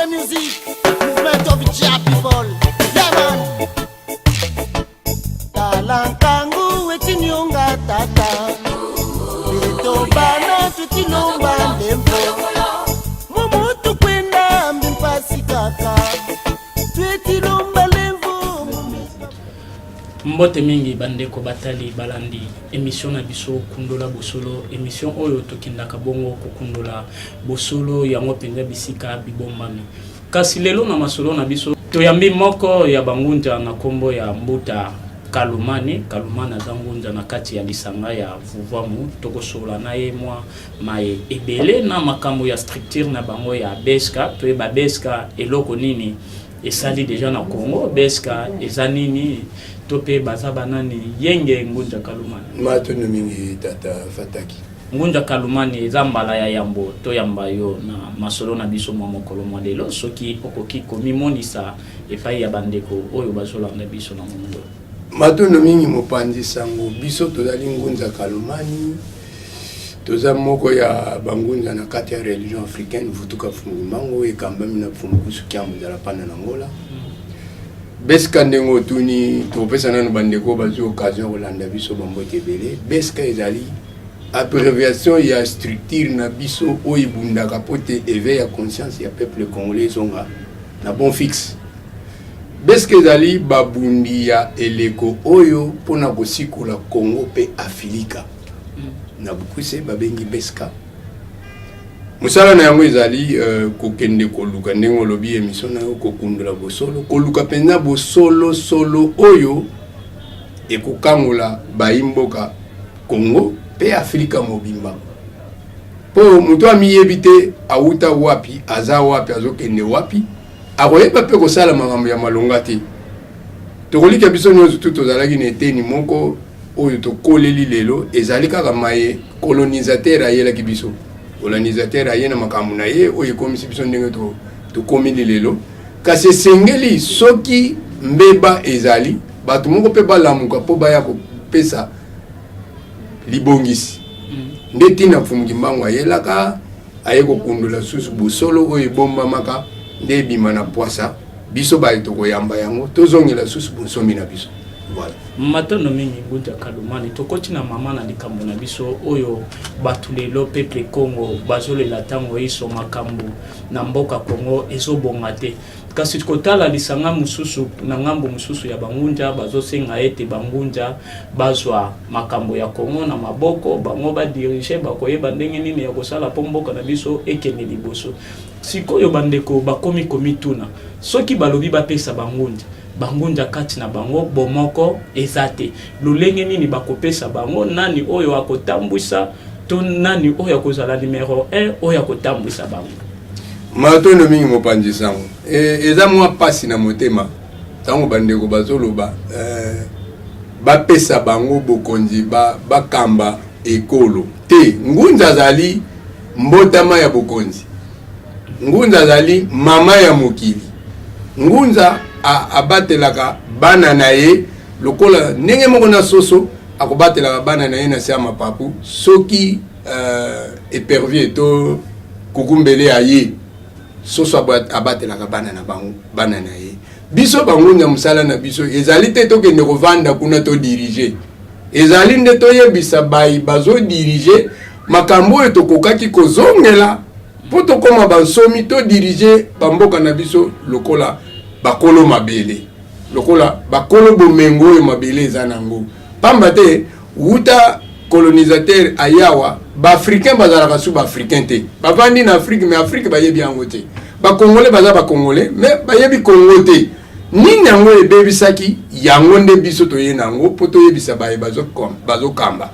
reggae music, movement of Jah people. Yeah man. Talankangu wetinyonga tata. Beto bana tutilomba lembo. Momoto kwenda mbimpasi kaka. Tutilomba lembo. Mbote mingi bandeko batali balandi émission na biso kundola bosolo émission oyo tokindaka bongo kokundola bosolo yango penza bisika bibombami kasi lelo na masolo na biso toyambi moko ya bangunja na kombo ya Mbuta Kalumani za ngunja na kati ya lisanga ya Vuvamu tokosola na ye mwa maye ebele na makambo ya structure na bango ya Beska toyeba Beska eloko nini esali deja na Congo Beska ezanini tope bazaba nani yenge Ngunja Kalumani matono mingi tata Fataki Ngunja Kalumani ezambala ya yambo to yamba yo na masolo na biso mwa mokolo mwa lelo soki okoki komimonisa epai ya bandeko oyo bazolanda biso na mondo matono mingi mopandi sango biso tozali Ngunja Kalumani toza moko ya bangunja na kati ya religion africaine vutuka fungu mango ekambami na fungu sukiamu za lapana na Angola Beska ndengo tuni topesa nanu bandeko bazo occasion kolanda biso bambote ebele Beska ezali abréviation ya structure na biso oyo bundaka pote éveil ya conscience ya peuple congolais zonga na bon fixe Beska ezali babundi ya eleko oyo pona kosikola Congo pe Afrika na bukuse babengi Beska musala na yango ezali kokende koluka ndengo lobi émission na yo kokundola bosolo koluka penza bosolo solo oyo ekokangola baimboka Congo pe Afrika mobimba po muto amiyebi te auta wapi aza wapi azokende wapi akoyeba pe kosala makambo ya malonga te tokolika biso nyonso tozalaki na eteni moko oyo tokoleli lelo ezali kaka maye colonisateur ayelaki biso colonisateur ayena makambo na ye oyo komisi biso ndenge to komili lelo kasi sengeli soki mbeba ezali bato moko pe balamuka po baya kopesa libongisi ndeti na fumuki mbango ayelaka aye kokundula susu bosolo oyo ebombamaka nde ebima na poisa biso baye tokoyamba yango tozongela susu bonsomi na biso. Voilà. Matono mingi Ngunja Kalumani tokoti na mama na likambo na biso oyo batulelo peuple Congo bazolela tango iso makambo na mboka Congo ezobonga te kasi tukotala lisanga mususu na ngambo mususu ya bangunja bazosenga ete bangunja bazwa makambo ya Congo na maboko bango ba diriger bakoyeba ndenge nini ya kosala pomboka na biso ekende liboso sikoyo bandeko bakomi komituna soki balobi bapesa bangunja kati na bango bomoko ezate lolenge nini bakopesa bango nani oyo akotambwisa to nani oyo akozala numéro 1 oyo akotambwisa bango matono mingi mopanzi sango eza mwa pasi na motema tango bandeko bazoloba bapesa bango bokonzi bakamba ekolo te Ngunja azali mbotama ya bokonzi Ngunja azali mama ya mokili Ngunja abatelaka bana na ye lokola ndenge moko na soso akobatelaka bana na ye na se ya mapapu soki épervier to kukumbele aye soso abatelaka bana na ye biso bangunja musala na biso ezali te tokende kovanda kuna to diriger ezali nde toyebisa bayi bazo diriger makambo oyo tokokaki kozongela po tokoma bansomi to diriger bamboka na biso lokola bakolo mabele lokola bakolo bomengo oyo mabele eza nango pamba te wuta colonisateur ayawa ba-africain bazalaka su ba-africain te bavandi na Afrique mais Afrique bayebi yango te bakongole baza bakongole mais bayebi Congo te nini yango ebebisaki yango nde biso toye nango po toyebisa baye bazokamba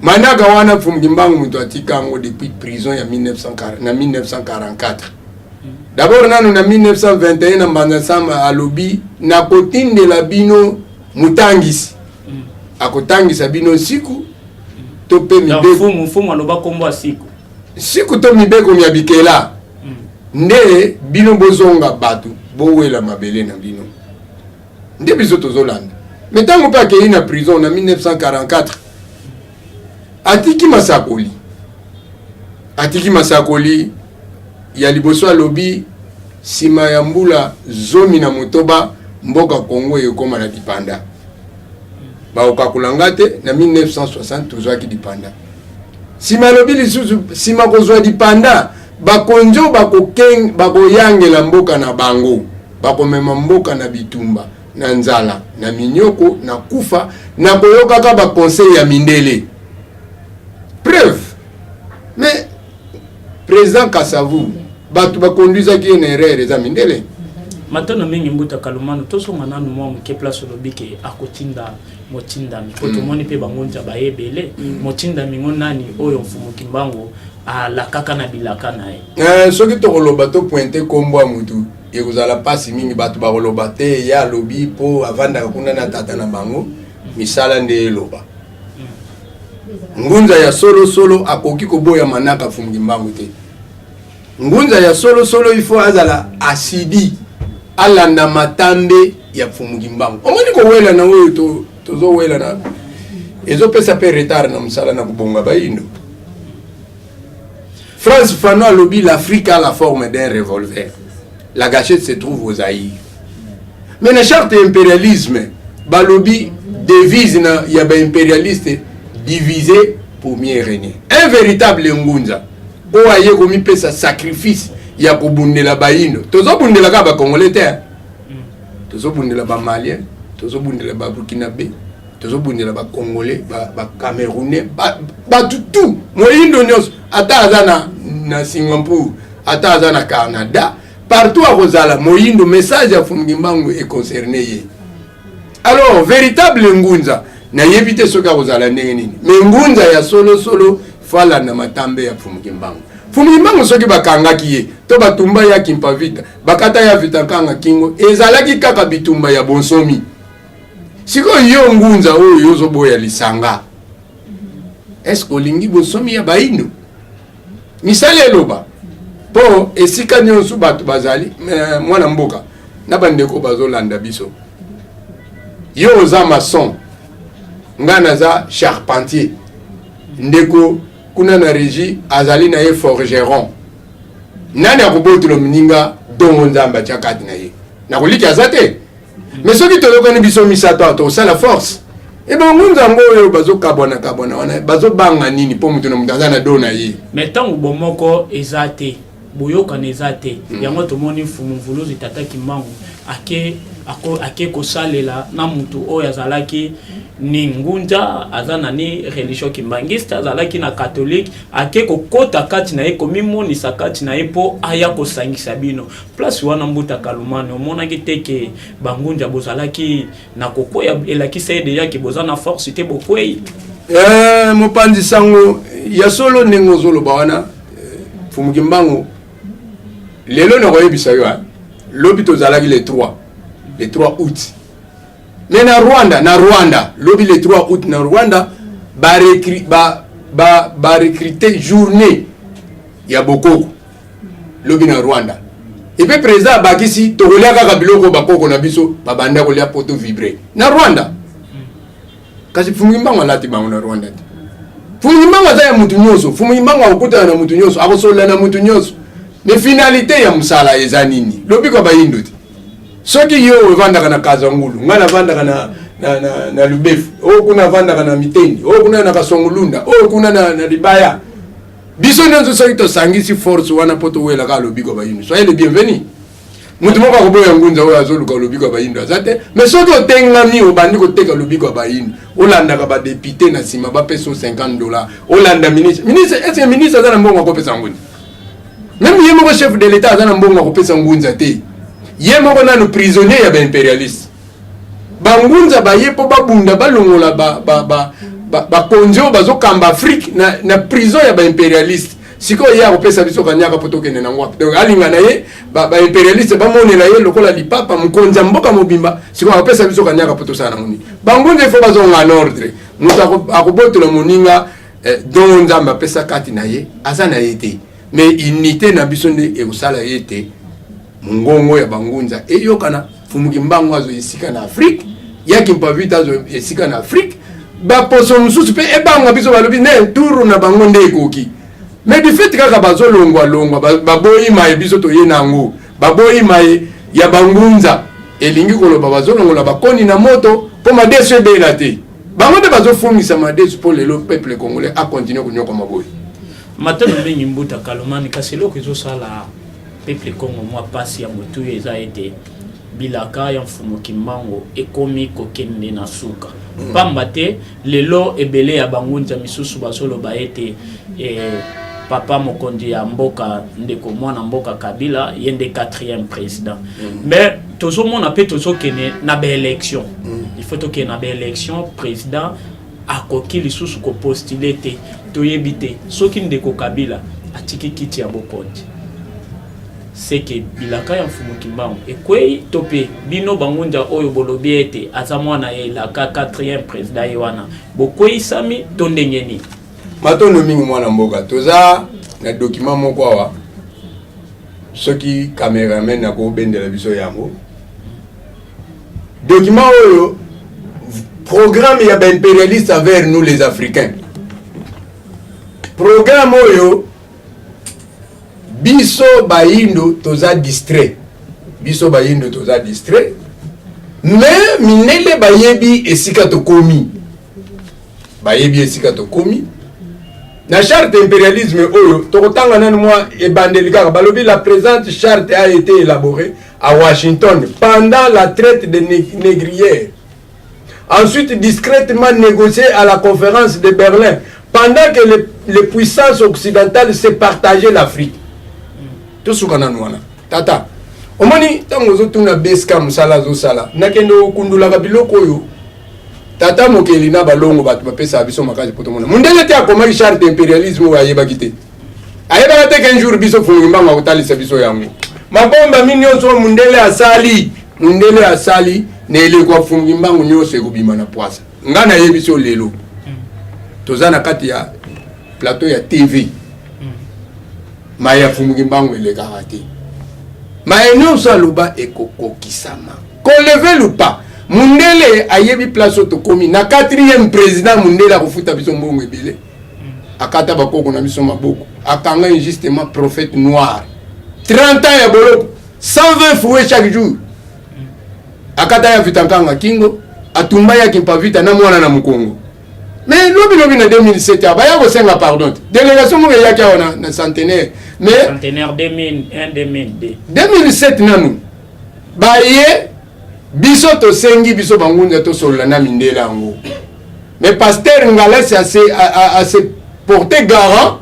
manaka wana fumuki mbangu mutu atika yango depuis prison ya 1944 d'abord nanu na 1921 na mbanda sama alobi na kotindela bino mutangisi akotangisa bino siku to pe mibeko mfumu aloba kombo siku to mibeko mya bikela nde bino bozonga batu bowela mabele na bino nde biso tozolanda metango pa ke na prison na 1944 atiki masakoli ya liboso alobi sima ya mbula zomi na motoba mboka Congo ekoma na dipanda baokakulanga te na 1960 tozwaki dipanda sima lobi lisusu sima kozwa dipanda bakonjo bakoyangela mboka na bango bakomema mboka na bitumba na nzala na minyoko na kufa na koyokaka bakonseil ya mindele preuve mais président Kasavu batu bakonduisaki une erreur eza mindele matano mingi mbuta kalumano tosonga nanu mwa mke place lobike akotinda motindami po tomoni pe bangonja bayebele motindami ngo nani oyo mfumu kimbango ala kaka na bilaka nae soki tokoloba to pointe kombo mutu ekozala pasi mingi batu bakoloba te ya lobi po avanda kuna na tata na bango misala nde eloba ngunza ya solo akoki koboya manaka mfumu kimbango te ngunza ya solo ifo azala asidi alanda matambe ya mfumu kimbango omoni ko wela na oyo tozo wela na ezo pesa pe retard na musala na kubonga bayindo France Fanon lobby l'Afrique a la forme d'un revolver la gâchette se trouve aux Zaïre mais la charte impérialisme ba lobby devise na ya ba impérialiste diviser pour mieux régner un véritable ngunza o aye komi pesa sacrifice ya kobundela bayindo tozo bundela ka ba congolais te tozo bundela ba malien tozo bundela ba burkinabé tozo bundela ba congolais ba camerounais ba tout moyindo nyos ata azana na Singapour ata azana Canada partout à Rosala moyindo message ya Fumgimbangu est concerné ye alors véritable ngunza na yebite soka Rosala ndenge nini mais ngunza ya solo fala na matambe ya Fumgimbangu Fumgimbangu soki bakangaki ye to batumba ya kimpavita bakata ya vitakanga kingo ezalaki kaka bitumba ya bonsomi siko yo ngunza oyo yozo boya lisanga est-ce que lingi bonsomi ya baino misale loba po esika nyonso batu bazali mwana mboka na bandeko bazolanda biso yo oza maçon ngana za charpentier ndeko kuna na régie azali na ye forgeron nani akobotolo mninga dongo nzamba chakati na ye na koliki azate mais soki tolokani biso misato to ça la force et ben ngunza ngoyo bazokabona wana bazobanga nini po mutu na mutazana dona ye mais tango bomoko ezate boyoka nezate yango tomoni fumuvuluzi tata kimbangu ake kosalela na mutu oyo azalaki ni ngunja azana ni religion kimbangista azalaki na catholique ake kokota kati na ye komimonisa kati na ye po aya kosangisa bino place wana mbuta kalumani omonaki teke bangunja bozalaki na kokoya elakisa ye deja ki bozana force te bokwei mopanzi sango ya solo ndenge ozoloba wana mfumu kimbangu lelo na koyebisa yo lobi tozalaki le 3 août mais na Rwanda lobi le 3 août na Rwanda ba recruter journée ya bokoko lobi na Rwanda et puis président bakisi tokolia kaka biloko bakoko na biso babanda kolia poto vibrer na Rwanda kasi Fumgimbangu alati bango na Rwanda Fumgimbangu za ya mutu nyonso Fumgimbangu akuta na mutu nyonso akosola na mutu nyonso mais finalité ya musala eza nini lobi ko bayindo ti soki yo evandaka na Kazangulu ngana vandaka na Lubefu o kuna vandaka na Mitendi o kuna na Kasongulunda o kuna na Libaya biso nyonso soki to sangisi force wana poto wela ka lobi ko bayindo soyez le bienvenu mutu moko akoboya ngunza oyo azoluka lobi ko bayindo azate mais soki otengami obandi koteka lobi ko bayindo olandaka ba député na sima ba peso $50 olanda ministre est-ce que ministre azana mbongo akopesa ngunza même yemo chef de l'état azana mbongo akopesa ngunza te yemo nanu prisonnier ya ba impérialiste bangunza bayepo babunda balongola ba konjo bazokamba Afrique na prison ya ba impérialiste siko ya kopesa biso kanyaka poto kene na ngwa donc alinga na ye ba impérialiste bamonela ye lokola lipapa mkonza mboka mobimba siko kopesa biso kanyaka poto sana moni bangunza ifo bazonga en ordre mutu akobotola moninga don nzamba pesa kati na ye azana yete mais unité na biso nde ekosala yete mungongo ya bangunza eyokana Fumgimbangu azo esika na Afrique yaki mpavita azo esika na Afrique baposo mususu pe ebanga biso balobi ne turu na bango nde ekoki mais du fait kaka bazolongwa baboyi ma biso to ye nango baboyi mai ya bangunza elingi koloba bazolongola bakoni na moto po madesu ebela te bango nde bazofungisa madesu po lelo peuple congolais a continuer kunyoka maboyi matano mingi mbuta kalomani kasi eloko ezosala peuple congo mwa pasi ya motu eza ete bilaka ya mfumu kimbango ekomi kokende na suka pamba te lelo ebele ya bangunza misusu bazoloba ete papa mokonzi ya mboka ndeko mwana mboka Kabila yende 4e président mais tozomona pe tozokene na ba élection il faut que na ba élection président akoki lisusu ko postuler te toyebi te soki ndeko Kabila atiki kiti ya bokonzi c'est que bilaka ya mfumu kimbango ekwei tope bino bangunja oyo bolobi ete aza mwana elaka 4e président yewana bokwei sami tondengeni matono mingi mwana mboka toza na document moko awa soki cameraman na ko bendela biso yango document oyo programme ya ba impérialiste envers nous les africains programme oyo biso bayindo toza distrait mais minele bayebi esika tokomi na charte impérialisme oyo tokotanga nani mwa ebandeli kaka balobi la présente charte a été élaborée à Washington pendant la traite des négrières, ensuite discrètement négociée à la conférence de Berlin pendant que les puissances occidentales se partageaient l'Afrique. Tout ce qu'on a nous tata omoni tango zotuna beska musala zosala nakendo kundula kabiloko yo tata mokeli na balongo batu bapesa biso makazi poto mona mundele te akoma charte impérialisme wa yeba kite ayeba te qu'un jour biso fungimba ma utalisa biso yango mabomba minyoso mundele asali ne ile kwa fungimba nyose kubima na poisa ngana yebiso lelo tozana kati ya plateau ya TV maya fungimba ile karate maenyo saluba ekoko kisama koleve lupa mundele ayebi place otokomi na 4e président mundele akofuta biso mbongo ebele akata bakoko na biso maboko akanga injustement prophète noir 30 ans ya boloko 120 fouets chaque jour akata ya vitankanga kingo atumba ya kimpavita na mwana na mukongo mais lobi na 2007 abaya ko senga pardon délégation mo ya kia na centenaire mais centenaire 2001 2002 2007 nanu baye biso to sengi biso bangunza to solola na mindela yango mais pasteur Ngalasi a se porter garant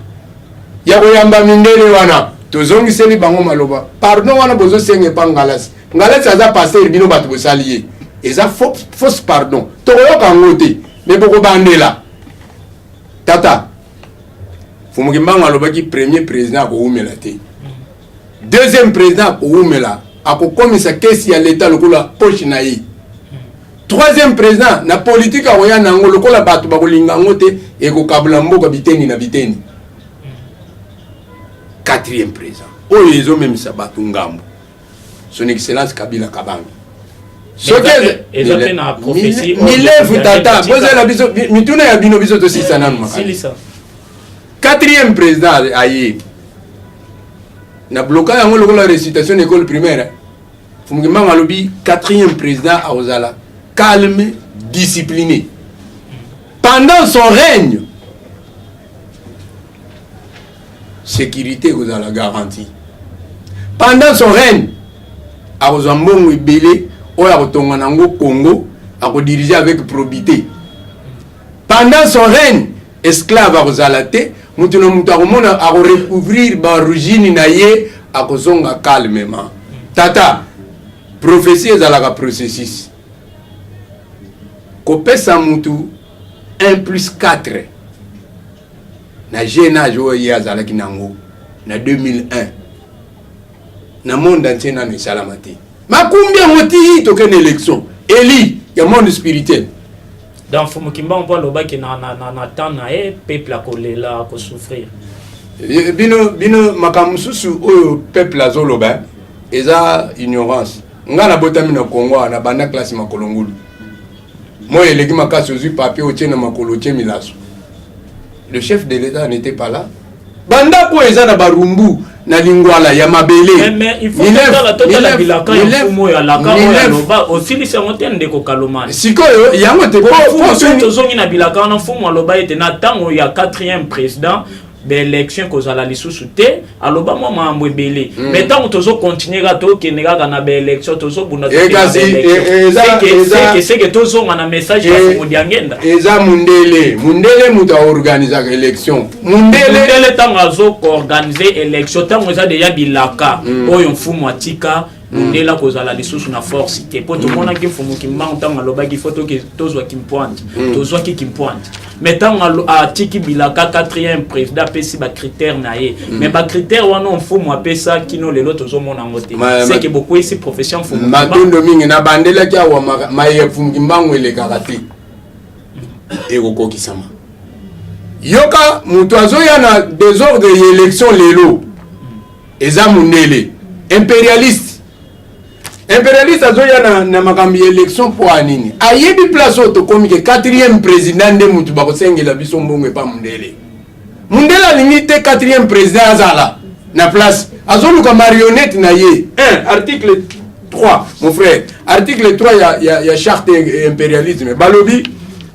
ya koyamba mindele wana tozongiseli bango maloba pardon wana bozo senge pa Ngalasi aza pasteur bino batu bosaliye eza fausse pardon to yoka ngote mais boko bandela tata Fumukimbango alobaki premier président ko umela te deuxième président ko umela akokomisa kesi ya l'état lokola poche na ye troisième président na politique akoya nango lokola bato bakolinga ngote ekokabula mboka biteni na biteni quatrième président oyo ezomemisa bato ngambo son excellence Kabila Kabange milevu tata bozela biso mituna ya bino biso tosisa nanu makali quatrième président aye na bloka yango lokola récitation école primaire Fumukimbango alobi 4e président a ozala calme discipliné pendant son règne sécurité ozala garantie pendant son règne a ozwa mbongo ebele oyo akotonga nango Congo akodiriger avec probité pendant son règne esclave akozala te mutu na mutu akomona akorecouvrir baorigine na ye akozonga calmement tata prophétie ezalaka processus kopesa mutu 1+4 na jeune âge oyo ye azalaki nango na 2001 na monde entier nano esalama te makumbi yango ti tokende élection eli ya monde spirituel dans Fumukimbango mpo alobaki na temps na ye peuple akolela akosouffrir bino makambo mosusu oyo peuple azoloba eza ignorance nga na botami na Congo na banda classe makolo ngulu moi eleki makasi ozwi papier otie na makolo otie milaso le chef de l'état n'était pas là banda ko eza na barumbu na lingwala ya mabele mais il faut que la bilaka ya fumo ya laka ya loba aussi c'est monté ko kalomani sikoyo yango te po tozongi na bilaka na fumo loba ete na tango ya 4e président l'élection kozala lisusu te aloba mo mambo ebele mais tant tozo continuer ga to kenega na élection tozo buna to c'est que tozo na message ya fumo diangenda eza mundele muta organiser élection mundele tango azo organiser élection tango eza déjà bilaka oyo mfumo atika mundela kozala lisusu na force te po to mona ki fumo ki manta ngaloba ki photo ki tozwa ki mpointe tozwa ki mpointe mais tango atiki bilaka 4e président pesi ba critère na ye mais ba critère wana mfumo apesa kino lelo tozo mona ngote c'est que beaucoup ici profession fumo matondo mingi na bandela ki awa maye fumo mbango ele karate eko kokisama yoka mutu azoya na désordre ya élection lelo eza mundele impérialiste azoya na makambi élection po anini ayebi place auto komi ke 4e président nde mutu bakosengela biso mbongo pa mundele alingi te 4e président azala na place azoluka marionnette na ye 1 article 3 mon frère article 3 ya charte impérialisme balobi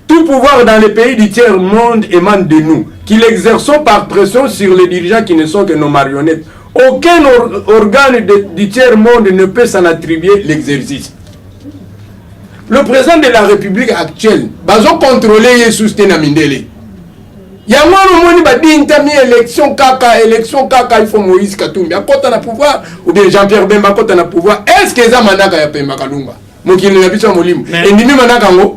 tout pouvoir dans les pays du tiers monde émane de nous qu'il exerçons par pression sur les dirigeants qui ne sont que nos marionnettes. Aucun organe du tiers monde ne peut s'en attribuer l'exercice. Le président de la République actuelle, bazo contrôler et soutenir Mindele. Yango moni ba dinta mi élection kaka il faut Moïse Katumbi akota na pouvoir ou bien Jean-Pierre Bemba akota na pouvoir. Est-ce que ça manaka ya Pemba Kalumba? Mokili na biso molimo. Et ndimi manaka ngo.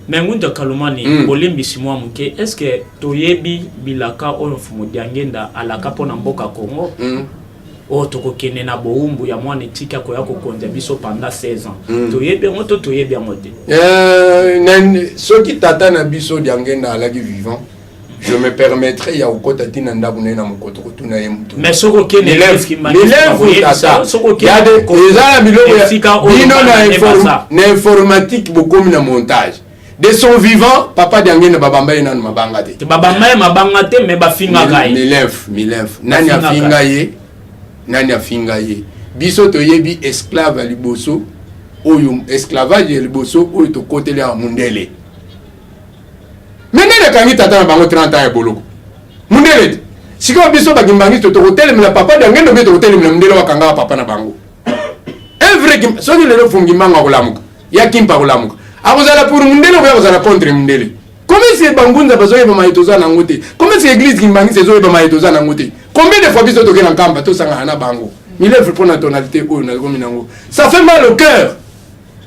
Mais ngunja kalumani bolimbi simwa muke est-ce que toyebi bilaka ono fumo diangenda alaka pona mboka Congo o tokokene na boumbu ya mwana etika ko yako konza biso pendant 16 ans toyebi ngoto toyebi ngote soki tata na biso diangenda alaki vivant je me permettrai ya ukota tina ndabu na mokoto kutuna ye mtu mais soko kene riski manifeste soko kene ezala biloko ya na informatique bokomi na montage de son vivant papa diangenda babamba ye nanu mabanga te babamba ye mabanga te mais bafinga kai milef nani afinga ye biso toyebi esclave liboso oyo esclavage liboso oyo to kotele ya mundele menene kangi tata na bango 30 ans ya boloko mundele sika biso bagimbangi to kotele na papa diangenda be to kotele na mundele wakanga papa na bango every soki lelo fungi manga kolamuka ya kimpa kolamuka akozala pour mundele ou akozala contre mundele comment c'est bangunza bazoye ba maitoza na ngote comment c'est église kimbangi sezoye ba maitoza na ngote combien de fois biso to kena kamba to sanga na bango milève pour la tonalité oyo na komi nango ça fait mal au cœur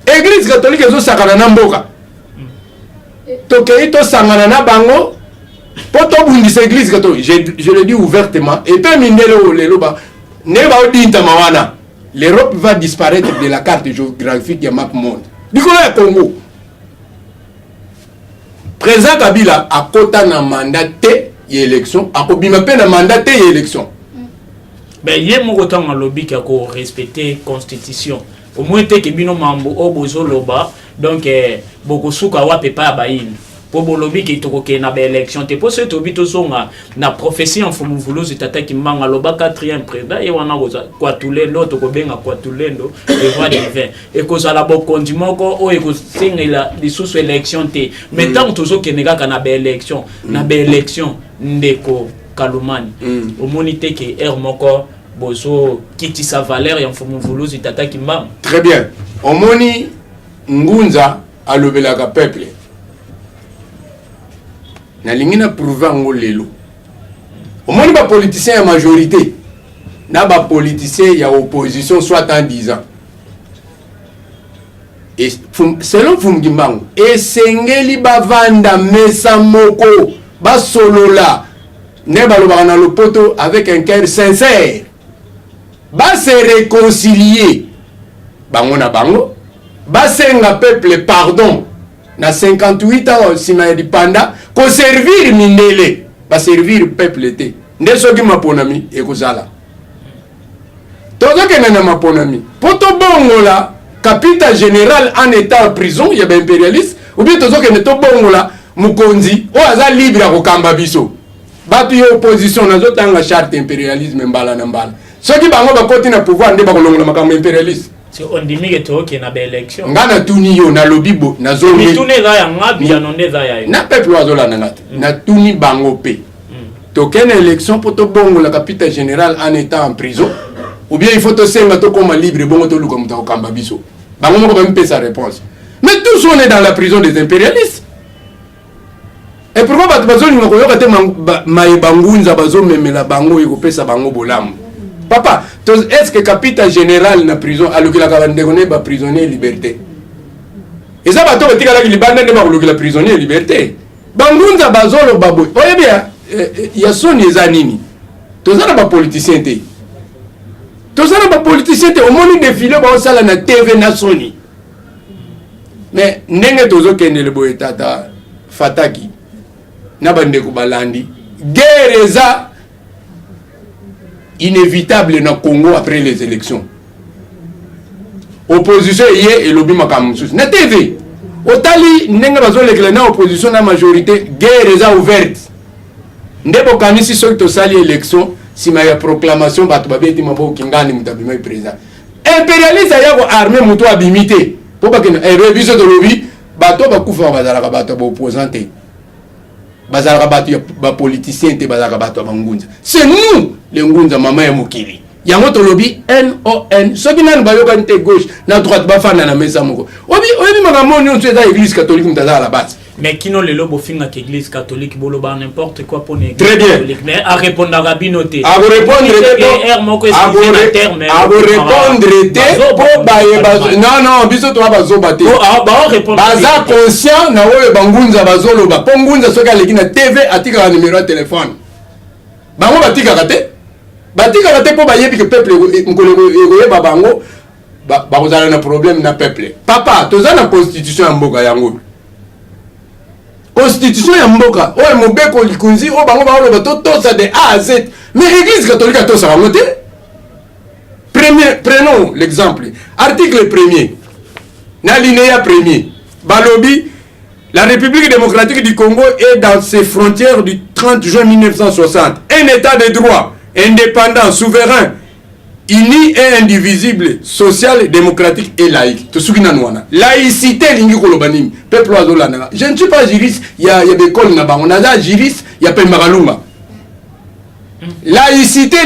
église catholique ezo sakana na mboka to kei to sangana na bango po to bundisa église catholique je le dis ouvertement et puis mindele o lelo ba ne ba odinta mawana l'Europe va disparaître de la carte géographique ya map monde dikolo ya Congo. Président Kabila a kota na mandat te élection, a kobima pe na mandat te élection. Ben yé moko tanga lobby ki ko respecter constitution. Au moins te ke bino mambo obozo loba donc boko suka wa pe pa bayin. Po bo lobby ki toko ke na ba élection te po se to bito songa na prophétie en fumu vuluzi tata ki manga loba 4e président et wana koza kwatule loto ko benga kwatulendo et voix divin et koza la bokondi moko o e ko singela lisusu élection te mais tant tozo kenega kana ba élection na ba élection ndeko kalumani au monité ke er moko bozo kiti sa valeur ya fumu vuluzi tata ki manga. Très bien. Omoni ngunza alobelaka peuple na lingina prouver ngo lelo omoni ba politicien ya majorité na ba politicien ya opposition soit en 10 ans et selon Fumgimbango esengeli bavanda mesa moko basolola ne balobaka na lopoto avec un cœur sincère ba se réconcilier bango na bango basenga peuple pardon na 58 ans sima ya dipanda ko servir mindele ba servir peuple te nde soki maponami ekozala tozo kena na maponami poto bongola capitaine général en état en prison ya ba impérialiste ou bien tozo kena to bongola mukonzi o aza libre ko kamba biso batu yo opposition nazo tanga charte impérialisme mbala na mbala ceux qui bango bakoti na pouvoir nde bakolongola makambo impérialiste. Si on dit que tu as une élection. Ngana tuni yo na lobibo na zone. Mais tuni za ya ngabi ya nonde za ya. Na peuple wazola nangate. Na tuni bango pe. Token élection pour to bongo la capitale générale en étant en prison. Ou bien il faut te senga to comme libre bongo to luka muta okamba biso. Bango moko ba mpe sa réponse. Mais tous on est dans la prison des impérialistes. Et pourquoi ba bazoni ngoko yoka te maye bangunza bazo memela bango yiko pesa bango bolamu. Papa, est-ce que capitaine général na prison a lokila ka ndekone ba prisonnier liberté? Et ça ba to betika la libanda ne ba lokila prisonnier liberté. Bangunza bazolo baboy. Oye bien, ya soni eza nini? Tozana ba politicien te. Tozana ba politicien te au moni défilé ba osala na TV na Sony. Mais ndenge tozo kende le boy tata Fataki na bande ko balandi. Guerre eza inévitable na Congo après les élections. Opposition yé et lobby makamousus. Na TV. Otali ndenge bazolekela na opposition na majorité, guerre eza ouverte. Ndebo kanisi soki to sali élection, si ma ya proclamation bato babeti mabo kingani mutabima président. Impérialiste ya ko armée muto abimité. Po bakena revision de lobby, bato bakufa bazalaka bato ba opposante. Bazalaka bato ba politicien te bazalaka bato ba ngunza. C'est nous les ngunza mama ya mokili. Yango to lobby NON. Soki nani bayoka nte gauche na droite bafana na mesa moko. Obi makambo nyo tsa église catholique mutaza à la base. Mais qui n'ont le lobo finga l'église catholique boloba n'importe quoi pour l'église catholique. Mais à répondre à rabinoté. À vous répondre non biso to bazo baté. Baza conscient na oyo bangunza bazolo ba pongunza soka leki na TV atika numéro de téléphone. Bango batika kate. Batika kate po bayebi que peuple ngolo yeba bango ba kozala na problème na peuple. Papa, toza na constitution ya mboka yango. Constitution ya mboka oyo mobeko likunzi o bango ba oloba tosa de A à Z. Mais l'église catholique a tosa bango te. Prenons l'exemple. Article 1er. L'alinéa 1er. Balobi, la République démocratique du Congo est dans ses frontières du 30 juin 1960. Un état de droit, indépendant, souverain, uni et indivisible, social, démocratique et laïque. Laïcité, peuple je ne suis pas juriste, il y a des écoles, on a juriste, il y a Pembaralunga. Laïcité,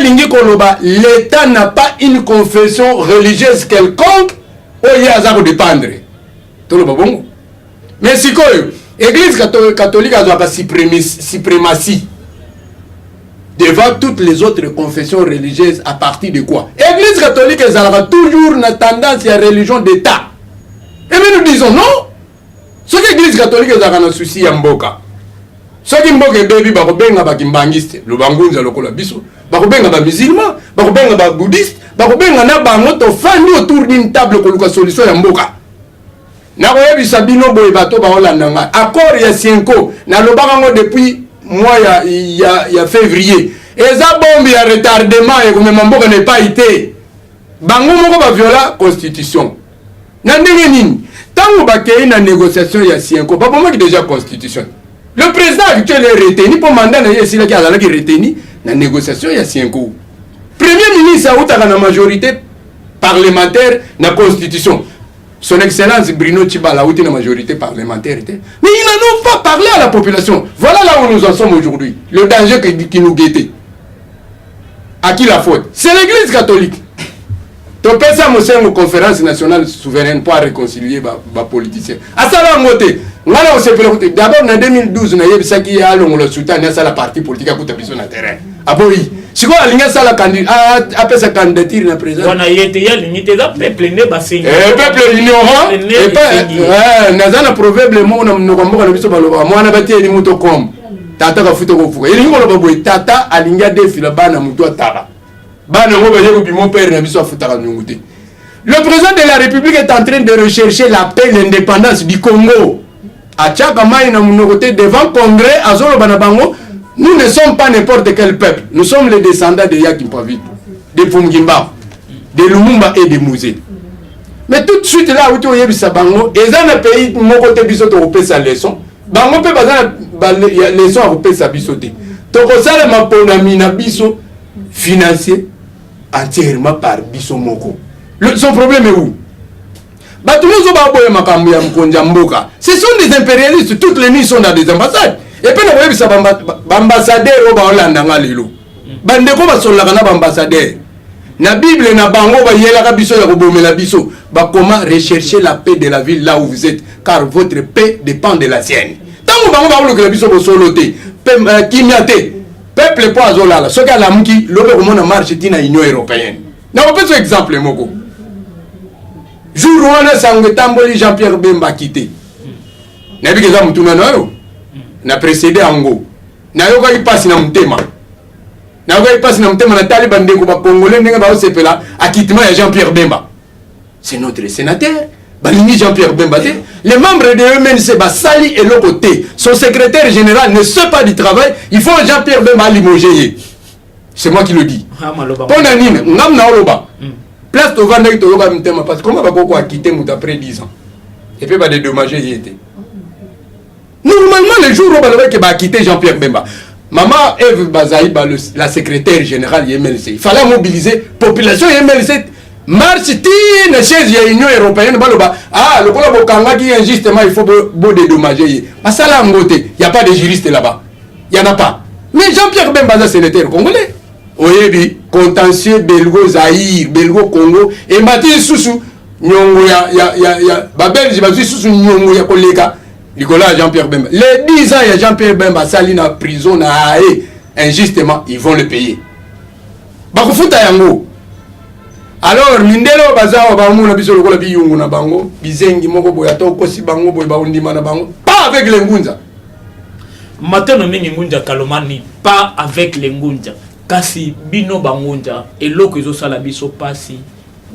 l'État n'a pas une confession religieuse quelconque, il y a à dépendre. Mais si l'Église catholique a la suprématie devant toutes les autres confessions religieuses à partir de quoi? L'Église catholique a toujours une tendance à la religion d'État. Et nous disons non. Ce que l'Église catholique a un souci à Mboka. Ce qui Mboka est baby, bakobenga bakimbangiste, le bangunza lokola biso, bakobenga ba musulman, bakobenga ba bouddhiste, bakobenga na bango to fandi autour d'une table koluka solution ya Mboka. Na koyebisa bino boye bato baolanda nga. Accord ya Sienko na lobango depuis mois ya février. Eza bombe ya retardement et comme Mboka n'est pas été. Bango moko ba viola constitution. Na ndenge nini? Tango bakei na négociation ya Sienko, pas pour moi qui déjà constitution. Le président actuel est retenu pour mandat na yesi la qui a retenu na négociation ya Sienko. Premier ministre a outa na majorité parlementaire na constitution. Son Excellence Bruno Tshibala a outé la majorité parlementaire. Mais ils n'en ont pas parlé à la population. Voilà là où nous en sommes aujourd'hui. Le danger qui nous guettait. À qui la faute? C'est l'Église catholique. Tu peux ça une conférence nationale souveraine pour réconcilier les politiciens. À ça là, on s'est préoccupé. D'abord en 2012, on a eu ça qui a le soutien à la partie politique à côté de sur le terrain. Ah oui. Si quoi aligner ça la candidature, après sa candidature na président. On a été aligné là peuple né bassin. Peuple ignorant et pas nazana probablement on no komboka na biso baloba mwana bati eli muto kom. Tata ka futo ko fuka. Eli ngolo baboy tata alinga defila bana muto ataba. Bana ngo baye ko bimo père na biso afuta ka nyunguté. Le président de la République est en train de rechercher la paix, l'indépendance du Congo. A Tchaka mai na munokoté devant Congrès azolo bana bango. Nous ne sommes pas n'importe quel peuple. Nous sommes les descendants de Yakimpavit, de Pumgimba, de Lumumba et de Mouzé. Mais tout de suite là où tu es bisa bango, et dans le pays mon côté biso to repé sa leçon. Bango peut pas leçon à repé sa bisoté. To ko sala ma ponami na biso financier, entièrement par biso moko. Son problème est où? Ce sont des impérialistes, toutes les nuits sont dans des ambassades. Et puis on ça ambassadeur au Hollande ngalelo. Bandeko ba solaka na ambassadeur. Na Bible na bango ba yela biso ya kobomela biso. Ba comment rechercher la paix de la ville là où vous êtes car votre paix dépend de la sienne. Tango bango ba lokela biso bo soloté. Kimiate. Peuple po azolala. Soka la muki lobe ko mona marche tina Union européenne. Na on peut exemple moko. Jour où on a sangé tamboli Jean-Pierre Bemba quitté. N'a vu que ça mutuna no. N'a précédé Ango. N'a yoka y passe na mutema. N'a yoka y passe na mutema na Taliban de ko ba congolais ndenge ba sepela acquittement ya Jean-Pierre Bemba. C'est notre sénateur. Balini Jean-Pierre Bemba. Les membres de MNC ba sali et le côté. Son secrétaire général ne sait pas du travail. Il faut Jean-Pierre Bemba limoger. C'est moi qui le dis. Pendant nine, ngam na oloba. Place de vendre avec Toyoga Mtema parce que comment va beaucoup quitter Mouta après 10 ans et puis va dédommager y était. Normalement les jours où on va quitter Jean-Pierre Bemba, maman Eve Bazaï, la secrétaire générale MLC, il fallait mobiliser population MLC. Marche tine chaise ya Union européenne baloba ah le kola bokanga qui injustement il faut beau dédommager. Masala ngote, il y a pas de juriste là-bas. Il y en a pas. Mais Jean-Pierre Bemba c'est sénateur congolais. Oyebi contentieux belgo Zaïre belgo Congo et mati susu nyongo ya babelge bazu susu nyongo ya koleka Nicolas Jean-Pierre Bemba les 10 ans ya Jean-Pierre Bemba sali na prison na aé injustement ils vont le payer bakufuta yango alors mindelo bazao ba muna biso lokola biyungu na bango bizengi moko boya to kosi bango boya ba undima na bango pas avec les ngunza matano mingi ngunja kalomani pas avec les ngunja kasi bino bangunja eloko ezosala biso pasi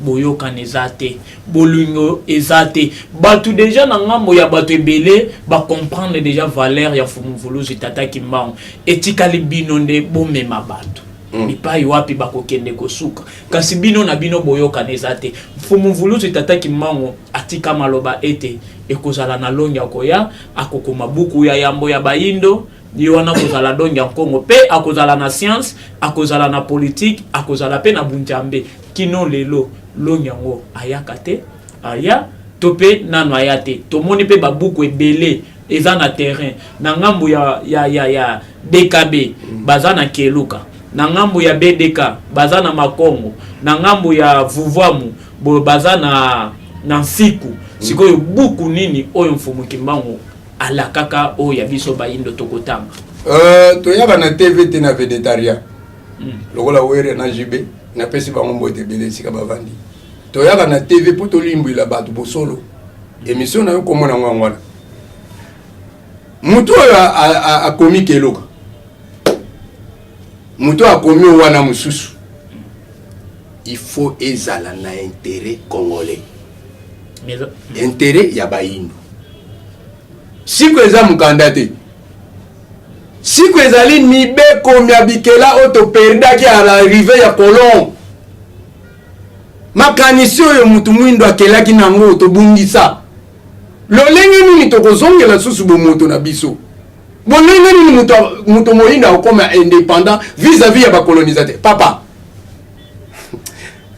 boyoka nezate bolingo ezate batu déjà na ngambo ya batu ebele ba comprendre déjà valeur ya fumuvuluzi tata kimbango etikali bino nde bomema batu mipai wapi bakokende kosuka kasi bino na bino boyoka nezate fumuvuluzi tata kimbango atika maloba ete ekozala na longa koya akokoma buku ya yambo ya bayindo Diwana kozala donga Congo pe akozala na science akozala na politique akozala pe na bunjambe kino lelo lonyango ayakate aya tope nano ayate tomoni pe babuku ebele eza na terrain na ngambu ya DKB bazana keluka na ngambu ya BDK bazana makongo na ngambu ya Vuvamu bazana na nsiku sikoyo buku nini oyo mfumu kimbango ala kaka o ya biso bayindo tokotanga toyaka na TV te na végétarien lokola were na jibe na pesi bango mbote bele sika bavandi toyaka na TV po tolimbwila bato bosolo émission na yo komona ngwana mutu akomi keloka mutu akomi wana mususu il faut ezala na intérêt congolais intérêt ya bayindo si que eza mukandate si que ezali mibeko miabikela oto perdaki à l'arrivée ya colon makanisi oyo mutu mwindo akelaki nango tobungisa lolenge nini tokozongela susu bomoto na biso bolenge nini mutu moyindo akoma indépendant vis-à-vis ya bacolonisateur papa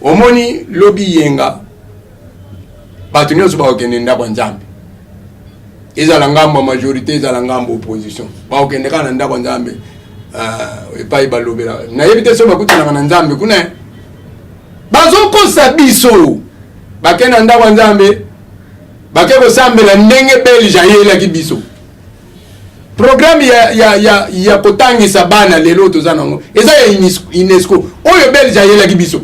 omoni lobi yenga bato nyonso bakokende ndako nzambe ezala ngambo majorité ezala ngambo opposition bakokende kaka na ndako nzambe epai balobela nayebi te so bakutanaka na nzambe kuna bazokosa biso bake na ndako nzambe bake kosambela ndenge belge ayelaki biso programme ya kotangisa bana lelo toza nango eza ya UNESCO oyo belge ayelaki biso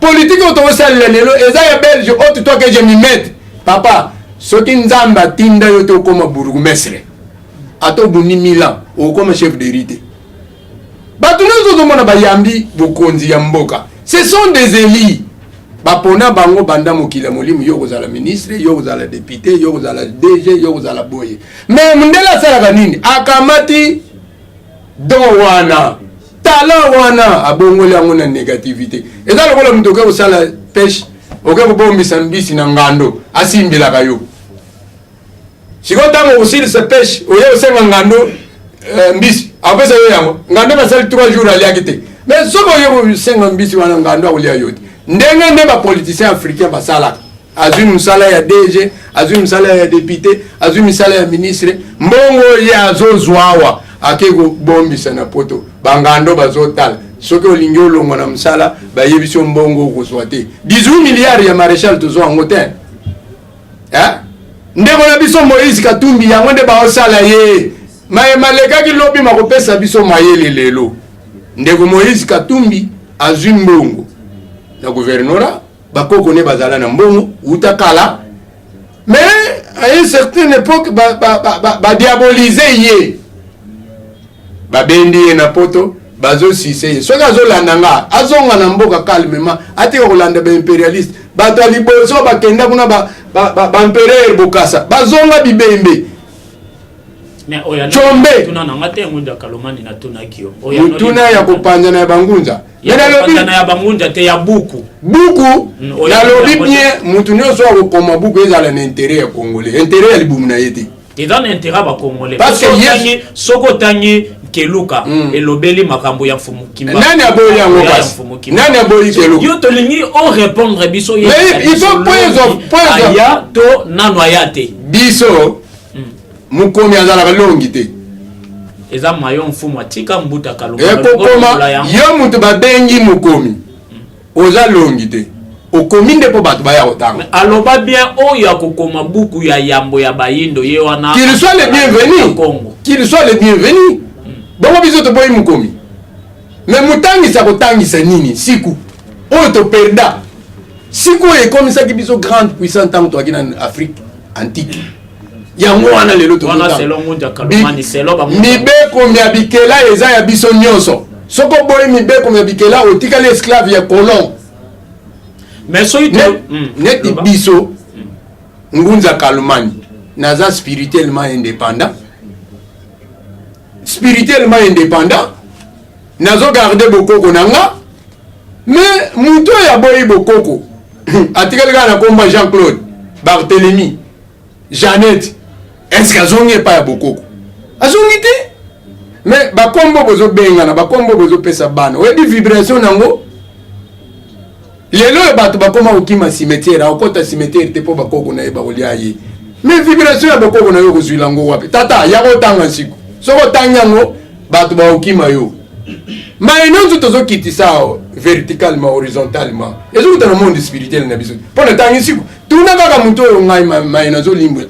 politique oyo tokosalela lelo eza ya belge oyo totoke je m'y mette papa soki nzambe atinda yo te okoma bourgmestre ato buni mila okoma chef de rite bato nyonso ozomona bayambi bokonzi ya mboka ce sont des élus bapona bango banda mokili ya molimo yo kozala ministre yo kozala député yo kozala DG yo kozala boye mais mundele asalaka nini akamati don wana talent wana abongoli yango na négativité eza lokola mutu oke kosala pêche oke kobombisa mbisi na ngando asimbelaka yo siko ntango kosilisa pêche oye osenga ngando mbisi apesa yo yango ngando basali 3 jours aliaki te mais soko yo senga mbisi wana ngando akulia yote ndenge nde ba politicien africain basala azui musala ya DG azui musala ya député azui musala ya ministre mbongo ya azozwawa akeko bombisa na poto bangando bazotala soki olingi olongwa na musala bayebiso mbongo okozwa te 18 milliards ya maréchal tozwa yango te ndeko na biso Moïse Katumbi yango nde baosala ye malekaki lobi makopesa biso mayele lelo ndeko Moïse Katumbi azwi mbongo na gouvernora bakoko ne bazala na mbongo utakala mais à une certaine époque diaboliser ye babendi ye na poto bazo sise ye soki azolanda nga azonga na mboka calmement atika kolanda baimpérialiste bato aliboso bakenda kuna baempereur bokasa bazonga bibembe chombe mutuna ya kopanzana ya bangunza ya bangunza te ya buku nalobi bien mutu nyonso akokoma buku ezala na intérêt ya congolais intérêt ya libumu na ye te eza na intérêt ba congolais parce que soko tangi keluka elobeli makambo ya mfumu kimba nani aboyi yango basi nani aboyi keluka yo tolingi on répondre biso ye il faut point ya to nano ya te biso mukomi azalaka longi te eza mayo mfumu atika mbuta kalunga ekokoma yo mutu babengi mukomi oza longi te okomi nde po bato baya kotanga aloba bien oyo akokoma buku ya yambo ya bayindo ye wana qu'il soit le bienvenu qu'il soit le bienvenu bongo biso toboyi mukomi mais mutangisa kotangisa nini siku oyo toperda siku oyo ekomisaki biso grande puissance ntango toaki na Afrique antique yango wana lelo mibeko mya bikela eza ya biso nyonso soko boyi mibeko mya bikela otikali esclave ya colon mais so neti biso ngunza kalumani naza spirituellement indépendant nazo garder bokoko nanga mais muto ya boyi bokoko atikali kana komba Jean-Claude Barthélemy Jeannette est-ce qu'azongi pas ya bokoko azongi te mais bakombo bozo bengana bakombo bozo pesa bana oyebi vibration nango lelo bato bakoma okima cimetière akota cimetière te po bakoko na yeba kolia ye mais vibration ya bakoko na yo kozwila ngo wapi tata ya kotanga siku soko tanyango bato ba okima yo mais non tout zo kitisa verticalement horizontalement ezo dans le monde spirituel na biso po na tangi siku tuna kaka muto yo ngai mai na zo limbo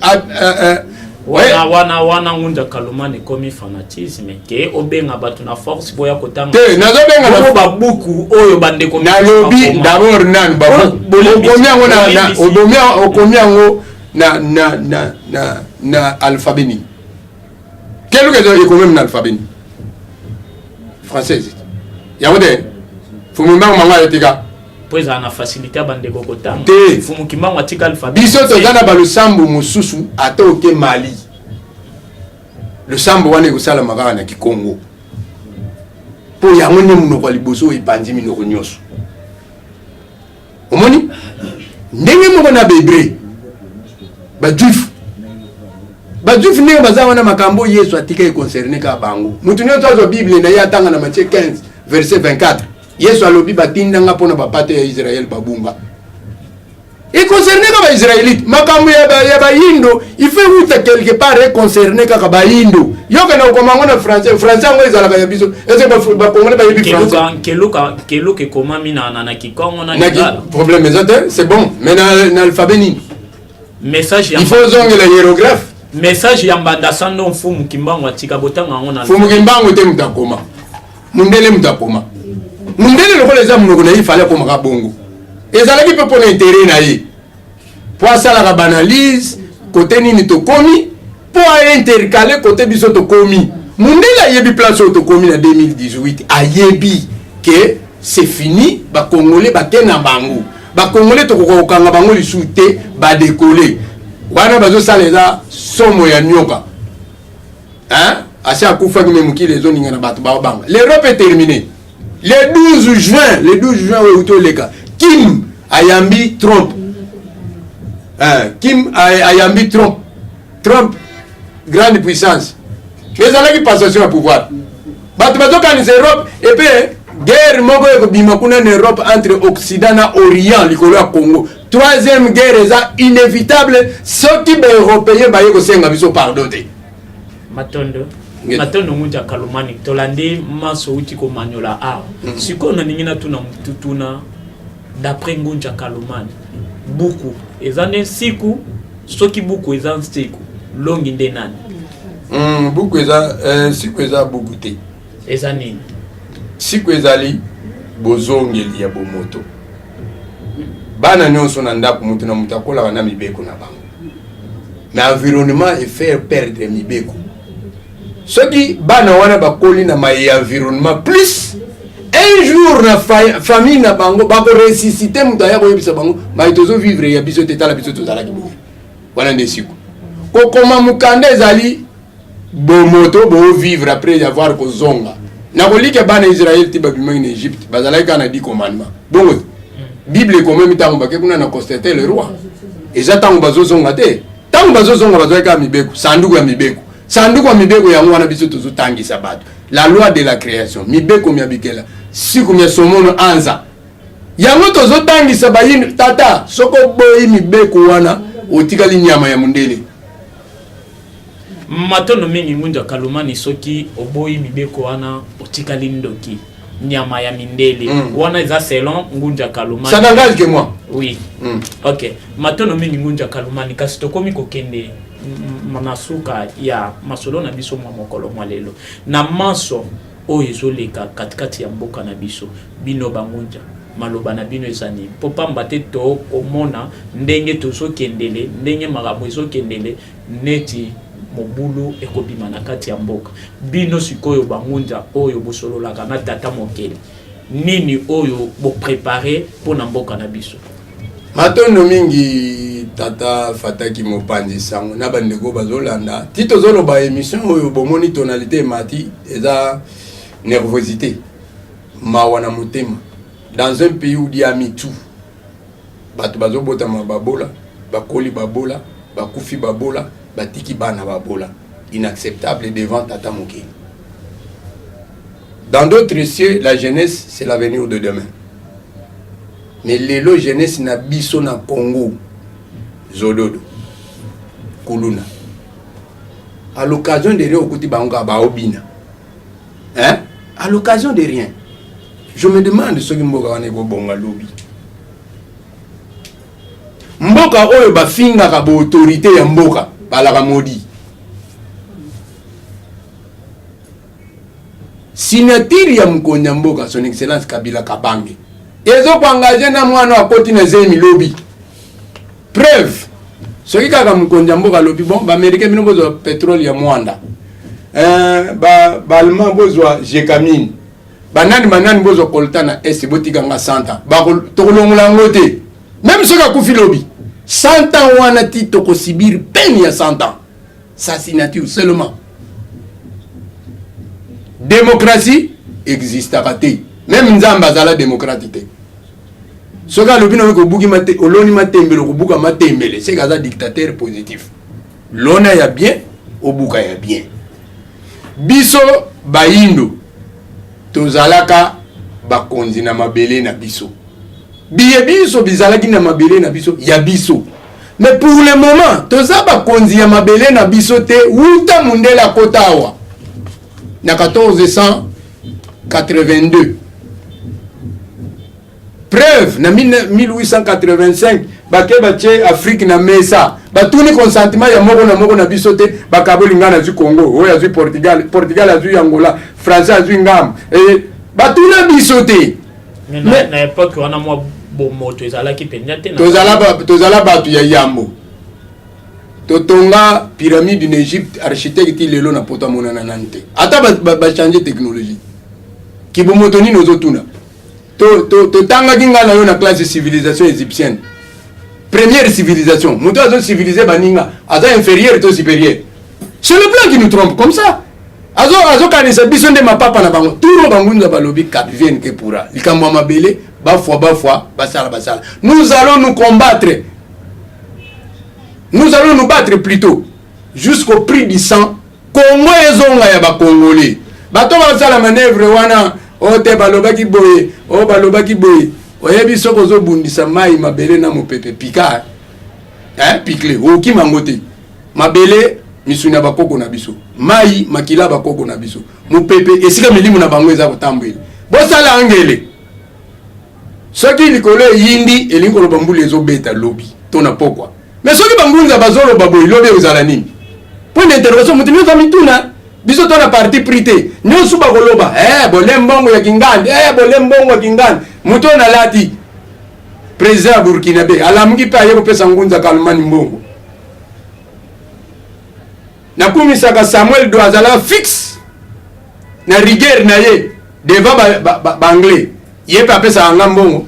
wana ngunja kalumani komi fanatisme ke obenga bato na force boya kotanga te nazo benga na babuku oyo bande komi na lobi d'abord nan okomi yango na okomi yango na alphabet ni quel que soit comme na alphabet française yango de fumu manga yatika poza na facilité bande kokotanga te fumu kimbango atika alphabet biso tozana ba lusambu mususu atoke Mali le sambo wane kusala makaka na Kikongo po yango ne munoko liboso epandi minoko nyoso omoni ndenge moko na bebre bajuif ndenge baza wana makambo Yesu atika econcerné ka bango mutu nyonso azo Bible na ya tanga na Matthieu 15 verset 24 Yesu alobi batindanga pona bapate ya Israël babunga et concerné ka ba israélite makambo ya bayindo il faut être quelque part concerné ka bayindo yoka na komango na français ngo ezala ka ya biso est-ce que ba congolais ba yebi français keluka koma mina na Kikongo na problème c'est bon mais na alphabet ni message il faut zonge la hiéroglyphe message ya mbanda sando mfumu kimbango atika botanga ngona mfumu kimbango te mutakoma mundele mutakoma mundele lokola eza munoko na il fallait koma ka bongo ezalaki pe pona intérêt na ye po asalaka banalise kote nini tokomi po aintercale kote biso tokomi mundele ayebi place oyo tokomi na 2018 ayebi ke c'est fini bakongolais bake na bango bakongolais tokokokanga bango lisusu te badekole wana bazosala eza somo ya nyoka asi akufaki me mokili ezoninga na bato babanga l'Europe est terminée le 12 juin oyo utoleka Kim ayambi Trump ayambi Trump grande puissance ezalaki passation ya pouvoir bato bazokanisa Europe epe guerre moko ekobima kuna en Europe entre Occident na Orient likolo ya Congo. Troisième guerre eza inévitable soki ba européen ba yeko senga biso pardon te. Matondo Ngunja Kalumani tolandi maso uti ko manyola a siko na ningina tuna d'après Ngunja Kalumani buku ezane siku soki buku ezan siku longi nde nani buku eza siku eza buku te ezani siku ezali bozongeli ya bomoto bana nyonso na ndako mutu na mutakola wana mibeko na bango na environnement et faire perdre mibeko soki bana wana bakoli na mai environnement plus un jour na famille na bango bako ressusciter mutu ya koyebisa bango mai tozo vivre ya biso tetala biso tozala kiboye wana nde siku kokoma mukanda ezali bomoto bo vivre après avoir kozonga na kolika bana Israël ti babima en Égypte bazalaka na 10 commandements bongo Bible comme mitango bake kuna na constater le roi eza tango bazozonga te tango bazozonga bazalaka mibeko sanduku ya mibeko yango wana biso tozotangisa bato la loi de la création mibeko miabikela siku mia somono anza yango tozotangisa bayini tata soko boyi mibeko wana otikali nyama ya mundele Matondo mingi Ngunja Kalumani soki oboyi mibeko wana otikali ndoki nyama ya mindele wana eza selon Ngunja Kalumani ça n'engage que moi oui ok Matondo mingi Ngunja Kalumani kasi tokomi kokende manasuka ya masolo na biso mwa mokolo mwa lelo na maso oyo ezoleka katikati ya mboka na biso bino bangunja maloba na bino ezani popamba te to omona ndenge tozokendele ndenge makambo ezokendele neti mobulu ekobima na kati ya mboka bino sikoyo bangunja oyo bosololaka na tata mokele nini oyo bo préparer pona mboka na biso Matondo mingi tata fataki mopanzi sango na bandeko bazolanda tito zoloba émission oyo bomoni tonalité mati eza nervosité mawana motema dans un pays où il y a mitu bato bazobota mababola bakoli babola bakufi babola batiki bana babola inacceptable devant tata mokeli. Dans d'autres cieux la jeunesse c'est l'avenir de demain. Mais lelo jeunesse na biso na Congo zododo kuluna à l'occasion de rien okuti banga baobina hein à l'occasion de rien je me demande ce que mboka wana ko bonga lobi mboka oyo bafinga ka bo autorité ya mboka balaka modi signature ya mkonya mboka son excellence Kabila Kabange ezo ko engager na mwana akoti na zemi lobby preuve soki kaka mkonja mboka lobi bon ba américain bino bozo pétrole ya mwanda ba allemand bozo jekamine banani bozo koltana est botika nga 100 ans ba tokolongola ngote même soki akufi lobi 100 ans wana ti toko sibir peine ya 100 ans sa signature seulement démocratie existe à côté. Même Nzamba zala démocratique. Soka lobino ko buki mate oloni matembele ko buka matembele c'est gaza dictateur positif. Lona ya bien obuka ya bien. Biso baindo tozalaka bakonzi na mabele na biso. Biye biso bizalaki na mabele na biso ya biso. Mais pour le moment toza bakonzi ya mabele na biso te wuta mundela kotawa. Na 1482 preuve na 1885 bake batie Afrique na mesa batuni consentement ya moko na biso te bakaboli ngana zu Congo oya zu Portugal azu Angola français azu ngam batuna biso te na époque wana mwa bomoto ezalaki penjate na tozala batu ya yambo totonga pyramide en Égypte architecte lelo na poto monana nante ata ba changer technologie kibomoto ni nozotuna to tanga kinga na yo na classe de civilisation égyptienne première civilisation moto azo civiliser baninga aza inférieur to supérieur c'est le plan qui nous trompe comme ça azo kanisa biso nde mapapa na bango turo bangunza balobi cap vienne que pourra likambo mabele ba fois basala nous allons nous combattre. Nous allons nous battre plutôt jusqu'au prix du sang. Congo ezonga ya ba Congolais. Bato basala manœuvre wana o te balobaki boye o balobaki boye oyebi soko ozobundisa mai mabele na mopepe pika pikle okima ngo te mabele misuni ya bakoko na biso mai makila bakoko na biso mopepe esika milimu na bango eza kotambola bosala angele soki likolo eyindi elingi koloba mbula ezobeta lobi to na pokwa mais soki bangunza bazoloba boye lobi ezala nini point d'interrogation moto nyonso mituna biso to na parti pris te nyonso bakoloba bole mbongo ya kingandi bole mbongo ya kingandi moto na lati président ya burkinabe alamuki mpe aye kopesa ngunza kalumani mbongo nakumisaka Samuel do azala fixe na rigueur na ye devant banglais ye pe apesa nga mbongo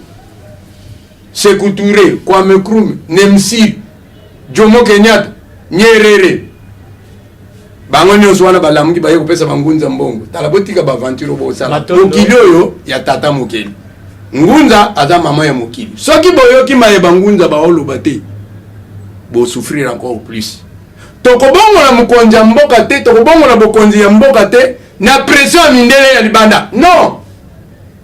Sékou Touré, Kwame Nkrumah, Nemsir, Jomo Kenyatta, Nyerere bango nyonso wana balamuki baye kopesa bangunza mbongo tala botika ba aventure bosala mokili oyo ya tata mokili ngunza aza mama ya mokili soki boyoki maye bangunza baoloba te bo souffrir encore plus tokobongola mokonzi ya mboka te tokobongola bokonzi ya mboka te na pression ya mindele ya libanda non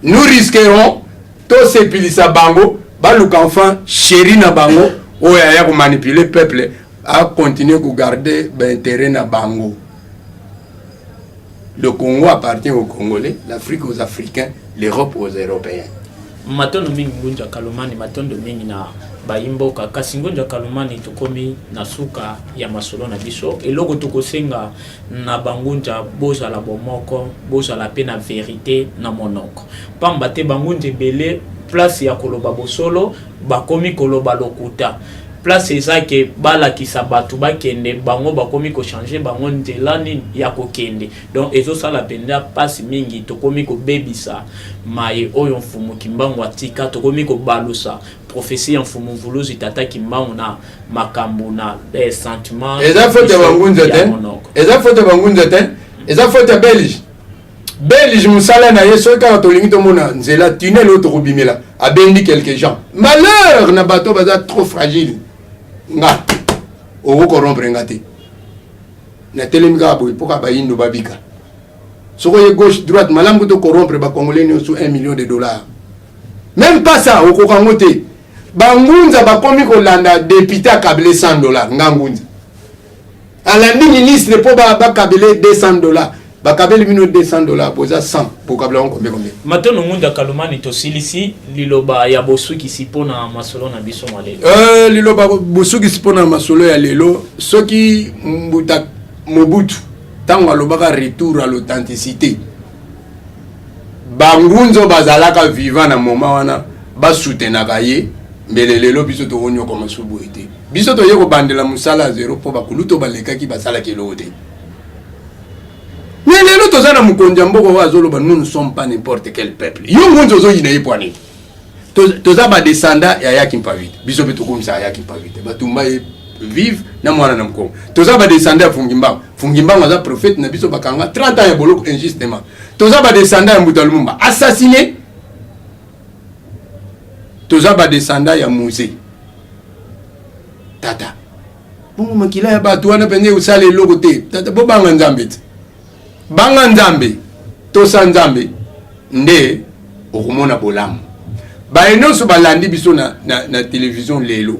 nous risquerons to sepilisa bango baluka enfin chéri na bango oya ya ko manipuler peuple à continuer à garder l'intérêt na bango. Le Congo appartient aux Congolais, l'Afrique aux Africains, l'Europe aux Européens. Matondo mingi ngunja kalumani matondo mingi na baimboka kasi ngunja kalumani tukomi na suka ya masolo na biso eloko tukosenga na bangunja boza la bomoko boza la pe na vérité na monoko pamba te bangunja belé place ya koloba bosolo bakomi koloba lokuta place ezake bala kisabatu bakende bango bakomi ko changer bango nzela nini ya kokende donc ezo sala penda passe mingi tokomi ko bebisa maye oyo mfumu kimbango atika tokomi ko balusa prophétie en fumu vuluzi tata kimbango na makambo na sentiment eza faute bangunza te eza faute bangunza te eza faute belge musala na yeso ka tolingi to mona nzela tunnel o to kobimela abendi quelques gens malheur na bateau baza trop fragile nga o corrompre ngate na telemika boy poka ba yindo babika soko ye gauche droite malambu to corrompre ba congolais ni sous $1 million même pas ça o kokangote bangunza ba komi ko landa député akabele $100 ngangunza alandi ministre po ba kabele $200 bakabeli bino $200 poza 100 pour kabela combien matono ngunda kalumani to silisi liloba ya bosuki sipona masolo na biso malelo liloba bosuki sipona masolo ya lelo soki mbuta mobutu tango alobaka retour à l'authenticité bangunzo bazalaka vivant na moment wana basoutenaka ye mbele lelo biso to onyo ko masubu ete biso to yeko bandela musala zero po bakuluto balekaki basala kelo te. Mais les autres gens qui nous ne sommes pas n'importe quel peuple. Ils ont des poignets. Tous les descendants et Aya Kimpavite. Bisous de tout ça, Aya Kimpavite. Batumba vive, na mwana na mkongo. Tous les descendants de Fungimba. Fungimba was un prophète, na biso bakanga 30 ans ya boloko injustement. Tous les descendants de Moutalumba assassiné. Tous les descendants de Mouzé. Tata. Bon, makila ya batu wana pende usale logo te. Tata bo banga nzambete. Banga nzambe tosa nzambe nde okomona bolamu ba enonso balandi biso na télévision lelo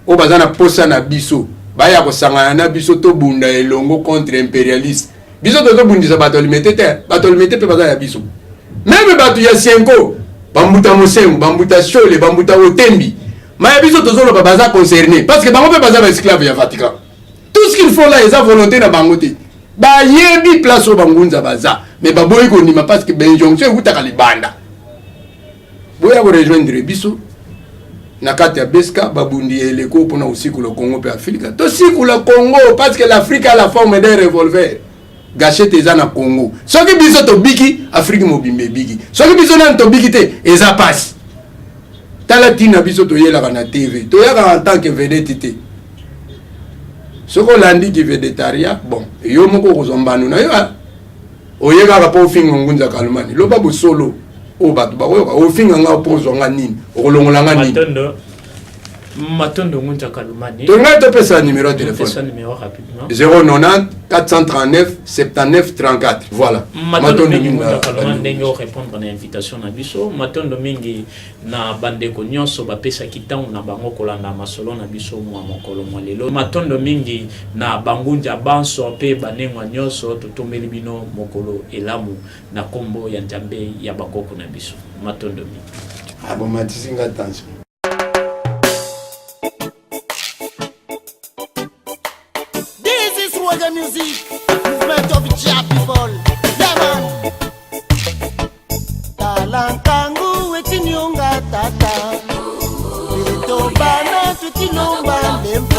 o bazana posa na biso baya kosangana na biso to bunda elongo contre impérialiste biso to bundisa bato limité pe bazana ya biso même bato ya Sienko bambuta mosengo bambuta Chole bambuta Otembi ma ya biso tozolo baza concerné parce que bango pe baza ba esclave ya Vatican tout ce qu'il faut là est à volonté na bangote ba yebi place au bangunza baza mais ba boy ko nima parce que benjonction utaka libanda boya ko rejoindre biso na kati ya beska babundi eleko pona usiku le Congo pe Afrique to siku le Congo parce que l'Afrique a la forme d'un revolver gâchette eza na Congo soki biso to biki Afrique mobimbe biki soki biso na to biki te eza passe tala tina biso to yela na TV to yaka en tant que vedette soko landi ki végétarien bon yo moko kozombanu na yo oyeka ka po finga ngunza kalumani loba bosolo o batu ba oyoka o finga nga po zonga nini okolongola nga nini Matondo Ngunja Kalumani. Tu as te fait un numéro de téléphone. Fais numéro rapidement. 090 439 79 34. Voilà. Matondo Ngunja Kalumani ndenge répondre à l'invitation na biso. Matondo mingi na bandeko nyonso ba pesa kitango na bango kolanda masolo na biso mwa mokolo mwa lelo. Matondo mingi na bangunja banso pe banengwa nyonso totomeli bino mokolo elamu na kombo ya Nzambe ya bakoko na biso. Matondo mingi. Ah bon, matisinga attention. The music, movement of Jah people. Yeah man. Talankangu wetini onga tata. Wito bana tukinomba ndemba.